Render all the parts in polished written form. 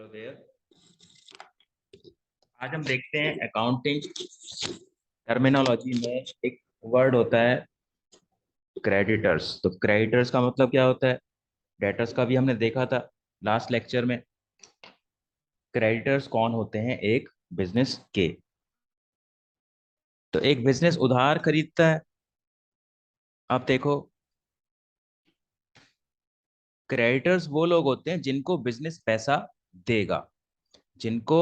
Hello there. आज हम देखते हैं अकाउंटिंग टर्मिनोलॉजी में एक वर्ड होता है क्रेडिटर्स। तो क्रेडिटर्स का मतलब क्या होता है? डेटर्स का भी हमने देखा था लास्ट लेक्चर में। क्रेडिटर्स कौन होते हैं एक बिजनेस के? तो एक बिजनेस उधार खरीदता है। आप देखो, क्रेडिटर्स वो लोग होते हैं जिनको बिजनेस पैसा देगा, जिनको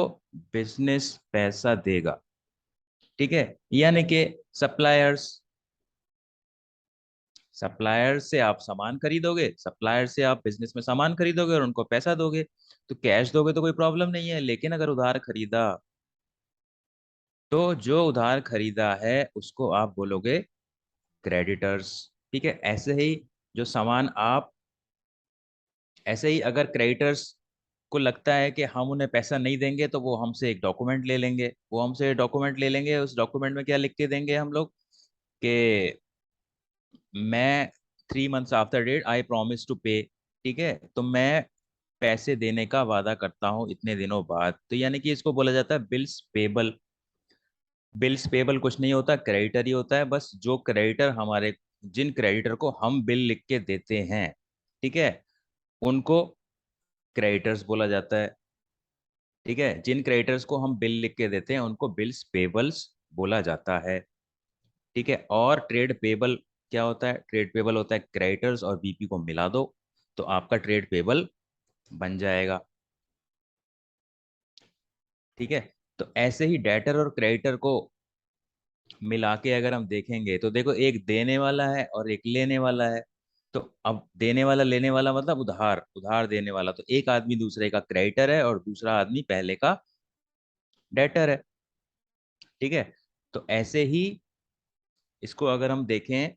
बिजनेस पैसा देगा। ठीक है, यानी कि सप्लायर्स। सप्लायर से आप सामान खरीदोगे, सप्लायर से आप बिजनेस में सामान खरीदोगे और उनको पैसा दोगे। तो कैश दोगे तो कोई प्रॉब्लम नहीं है, लेकिन अगर उधार खरीदा तो जो उधार खरीदा है उसको आप बोलोगे क्रेडिटर्स। ठीक है, ऐसे ही जो सामान आप, ऐसे ही अगर क्रेडिटर्स को लगता है कि हम उन्हें पैसा नहीं देंगे तो वो हमसे एक डॉक्यूमेंट ले लेंगे। वो हमसे डॉक्यूमेंट ले लेंगे, उस डॉक्यूमेंट में क्या लिख के देंगे हम लोग कि मैं 3 months after date I promise to pay. ठीक है, तो मैं पैसे देने का वादा करता हूं इतने दिनों बाद। तो यानी कि इसको बोला जाता है बिल्स पेबल। बिल्स पेबल कुछ नहीं होता, क्रेडिटर ही होता है। बस जो क्रेडिटर हमारे, जिन क्रेडिटर को हम बिल लिख के देते हैं, ठीक है, उनको क्रेडिटर्स बोला जाता है। ठीक है, जिन क्रेडिटर्स को हम बिल लिख के देते हैं उनको बिल्स पेबल्स बोला जाता है। ठीक है, और ट्रेड पेबल क्या होता है? ट्रेड पेबल होता है क्रेडिटर्स और बीपी को मिला दो तो आपका ट्रेड पेबल बन जाएगा। ठीक है, तो ऐसे ही डेटर और क्रेडिटर को मिला के अगर हम देखेंगे तो देखो, एक देने वाला है और एक लेने वाला है। तो अब देने वाला लेने वाला मतलब उधार, उधार देने वाला। तो एक आदमी दूसरे का क्रेडिटर है और दूसरा आदमी पहले का डेटर है। ठीक है, तो ऐसे ही इसको अगर हम देखें,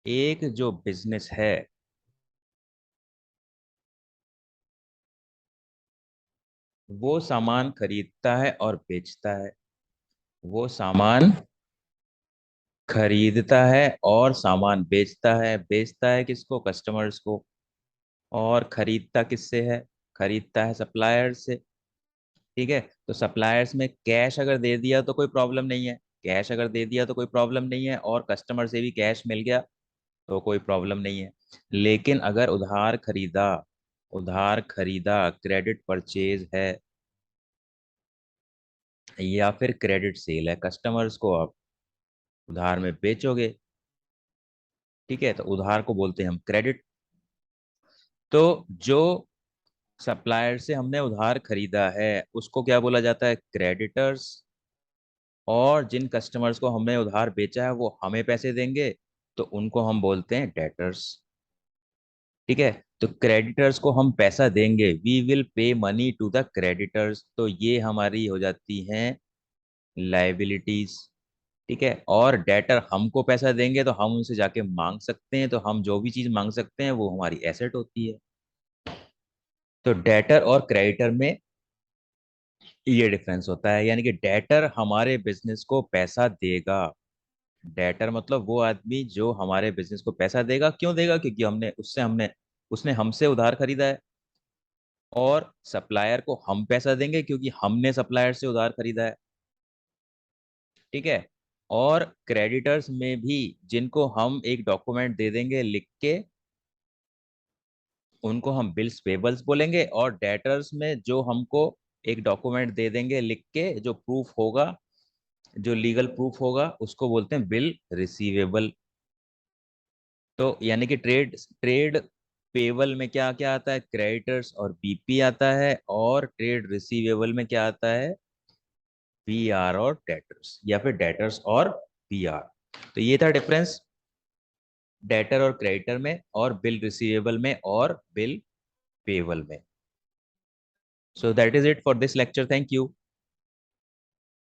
एक जो बिजनेस है वो सामान खरीदता है और बेचता है। वो सामान खरीदता है और सामान बेचता है। बेचता है किसको? कस्टमर्स को। और खरीदता किससे है? खरीदता है सप्लायर से। ठीक है, तो सप्लायर्स में कैश अगर दे दिया तो कोई प्रॉब्लम नहीं है। कैश अगर दे दिया तो कोई प्रॉब्लम नहीं है, और कस्टमर से भी कैश मिल गया तो कोई प्रॉब्लम नहीं है। लेकिन अगर उधार खरीदा, उधार खरीदा, क्रेडिट परचेज है या फिर क्रेडिट सेल है, कस्टमर्स को आप उधार में बेचोगे। ठीक है, तो उधार को बोलते हैं हम क्रेडिट। तो जो सप्लायर से हमने उधार खरीदा है उसको क्या बोला जाता है? क्रेडिटर्स। और जिन कस्टमर्स को हमने उधार बेचा है वो हमें पैसे देंगे तो उनको हम बोलते हैं डेटर्स। ठीक है, तो क्रेडिटर्स को हम पैसा देंगे, we will pay money to the creditors, तो ये हमारी हो जाती हैं लाइबिलिटीज। ठीक है, और डेटर हमको पैसा देंगे तो हम उनसे जाके मांग सकते हैं। तो हम जो भी चीज मांग सकते हैं वो हमारी एसेट होती है। तो डेटर और क्रेडिटर में ये डिफरेंस होता है, यानी कि डेटर हमारे बिजनेस को पैसा देगा। डेटर मतलब वो आदमी जो हमारे बिजनेस को पैसा देगा। क्यों देगा? क्योंकि हमने उसने हमसे उधार खरीदा है। और सप्लायर को हम पैसा देंगे क्योंकि हमने सप्लायर से उधार खरीदा है। ठीक है, और क्रेडिटर्स में भी जिनको हम एक डॉक्यूमेंट दे देंगे लिख के, उनको हम बिल्स पेबल्स बोलेंगे। और डेटर्स में जो हमको एक डॉक्यूमेंट दे देंगे लिख के, जो प्रूफ होगा, जो लीगल प्रूफ होगा, उसको बोलते हैं बिल रिसीवेबल। तो यानी कि ट्रेड ट्रेड पेबल में क्या क्या आता है? क्रेडिटर्स और बीपी आता है। और ट्रेड रिसीवेबल में क्या आता है? बीआर और डेटर्स, या फिर डेटर्स और बीआर। तो ये था डिफरेंस डेटर और क्रेडिटर में, और बिल रिसीवेबल में, और बिल पेबल में। So that is it for this lecture. Thank you.